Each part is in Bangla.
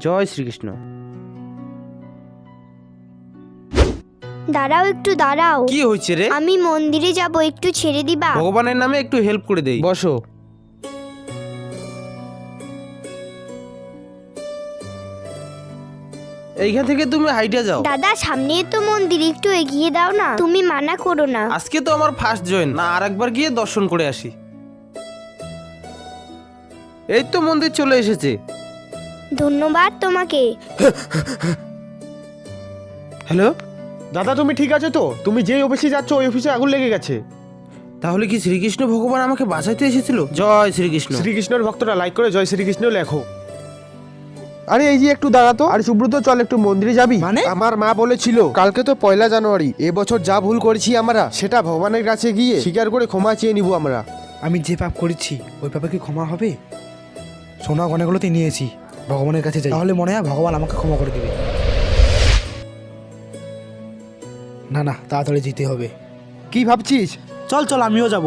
জয় শ্রীকৃষ্ণ। দাঁড়াও একটু দাঁড়াও। কি হয়েছে রে? আমি মন্দিরে যাব, একটু ছেড়ে দিবা? ভগবানের নামে একটু হেল্প করে দেই, বসো। এইখান থেকে তুমি হাইটে যাও। দাদা সামনে তো মন্দির, একটু এগিয়ে দাও না, তুমি মানা করো না। আজকে তো আমার ফার্স্ট জয়েন, না আরেকবার গিয়ে দর্শন করে আসি। এই তো মন্দির চলে এসেছে। ধন্যবাদ তোমাকে। হ্যালো, দাদা তুমি ঠিক আছে তো? তুমি যেই অফিসে যাচ্ছ ওই অফিসে আগুন লেগে গেছে। তাহলে কি শ্রীকৃষ্ণ ভগবান আমাকে বাঁচাইতে এসেছিল? জয় শ্রীকৃষ্ণ। শ্রীকৃষ্ণের ভক্তরা লাইক করে জয় শ্রীকৃষ্ণ লেখো। আরে এই যে একটু দাঁড়াতো। আরে সুব্রত চল একটু মন্দিরে যাবি। মানে? আমার মা বলেছিল কালকে তো 1 জানুয়ারি, এবছর যা ভুল করেছি আমরা সেটা ভগবানের কাছে গিয়ে স্বীকার করে ক্ষমা চেয়ে নিব আমরা। আমি যে পাপ করেছি ওই পাপে কি ক্ষমা হবে? সোনা গয়নাগুলোতে নিয়েছি, ভগবানের কাছে যাই, তাহলে মনে হয় ভগবান আমাকে ক্ষমা করে দেবে। না না, তাড়াতাড়ি যেতে হবে। কি ভাবছিস? চল চল, আমিও যাব।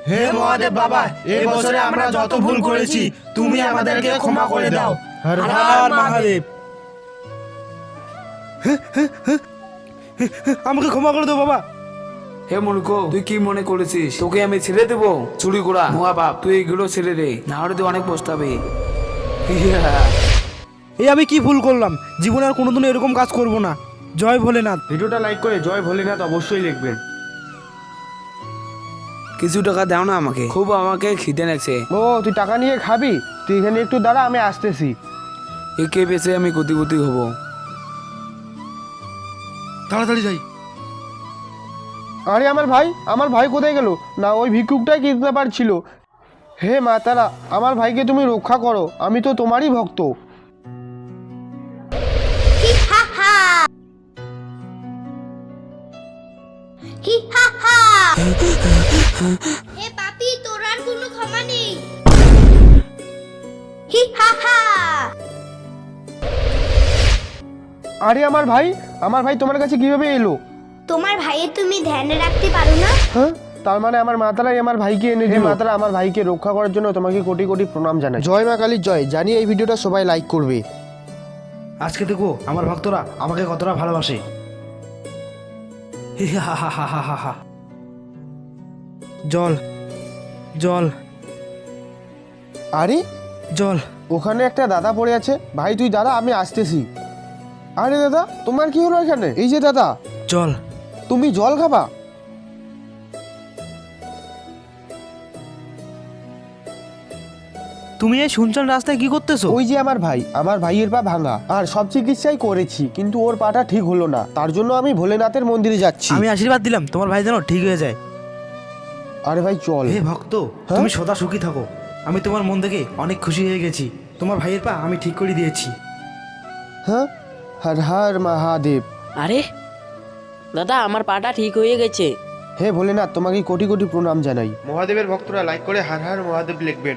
হে মহাদেব বাবা, এই বছরে আমরা যত ভুল করেছি তুমি আমাদেরকে ক্ষমা করে দাও। হর হর মহাদেব। আমাকে ক্ষমা করে দাও বাবা। হে মূর্খ, তুই কি মনে করেছিস তোকে আমি ছেড়ে দেবো? চুরি করা মহাপাপ, তুই এগুলো ছেড়ে দে, না হলে তুই অনেক পস্তাবে। এই আমি কি ভুল করলাম? জীবনে আর কোনোদিনও এরকম কাজ করব না। জয় ভোলেনাথ। ভিডিওটা লাইক করে জয় ভোলেনাথ অবশ্যই লিখবেন। কিছু টাকা দাও না আমাকে, খুব আমাকে খিদে লাগছে। ও তুই টাকা নিয়ে খাবি? তুই এখানে একটু দাঁড়া, আমি আসতেছি। একে বেঁচে আমি কোটিপতি হব। তাড়াতাড়ি যাই। আরে আমার ভাই কোথায় গেল? না ওই ভিক্ষুকটাই কিডন্যাপার ছিল। হে মা তারা, আমার ভাইকে তুমি রক্ষা করো, আমি তো তোমারই ভক্ত। হি হা হা, হি হা হা। হে পাপী, তোর আর কোনো ক্ষমা নেই। হি হা হা। আরে আমার ভাই তোমার কাছে কিভাবে এলো? তোমার ভাইয়ের তুমি ধ্যানে রাখতে পারো না? হ্যাঁ, তার মানে আমার মাতারাই আমার ভাইকে এনে দিল। মাতারা আমার ভাইকে রক্ষা করার জন্য তোমাকে কোটি কোটি প্রণাম জানাই। জয় মা কালীর জয়। জানি এই ভিডিওটা সবাই লাইক করবে। আজকে দেখো আমার ভক্তরা আমাকে কতটা ভালোবাসে। হি হা হা হা হা হা হা। জল জল আরে জল। ওখানে একটা দাদা পড়ে আছে। ভাই তুই দাদা, আমি আসতেছি। আরে দাদা তোমার কি হলো এখানে? এই যে দাদা, জল। তুমি জল খাবা? তুমি এই শুনশান রাস্তায় কি করতেছো? ওই যে আমার ভাইয়ের পা ভাঙা, আর সব চিকিৎসাই করেছি কিন্তু ওর পাটা ঠিক হলো না, তার জন্য আমি ভোলেনাথের মন্দিরে যাচ্ছি। আমি আশীর্বাদ দিলাম তোমার ভাই যেন ঠিক হয়ে যায়। আরে ভাই চল। হে ভক্ত, হ্যাঁ? তুমি সদা সুখী থাকো। আমি তোমার মন থেকে অনেক খুশি হয়ে গেছি। তোমার ভাইয়ের পা আমি ঠিক করে দিয়েছি। হ্যাঁ, হর হর মহাদেব। আরে দাদা, আমার পাটা ঠিক হয়ে গেছে। হে ভোলেনাথ, তোমাকে কোটি কোটি প্রণাম জানাই। মহাদেবের ভক্তরা লাইক করে হর হর মহাদেব লিখবেন।